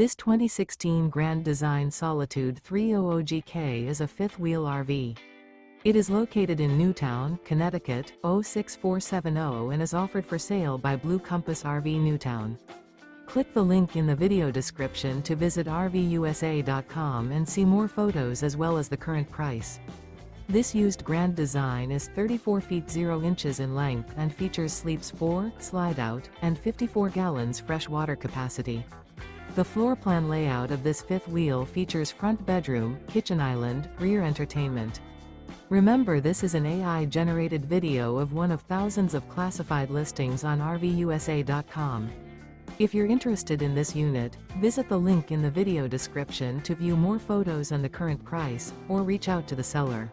This 2016 Grand Design Solitude 300GK is a fifth-wheel RV. It is located in Newtown, Connecticut, 06470 and is offered for sale by Blue Compass RV Newtown. Click the link in the video description to visit RVUSA.com and see more photos as well as the current price. This used Grand Design is 34 feet 0 inches in length and features sleeps 4, Slideout, and 54 gallons fresh water capacity. The floor plan layout of this fifth wheel features front bedroom, kitchen island, rear entertainment. Remember, this is an AI-generated video of one of thousands of classified listings on RVUSA.com. If you're interested in this unit, visit the link in the video description to view more photos and the current price, or reach out to the seller.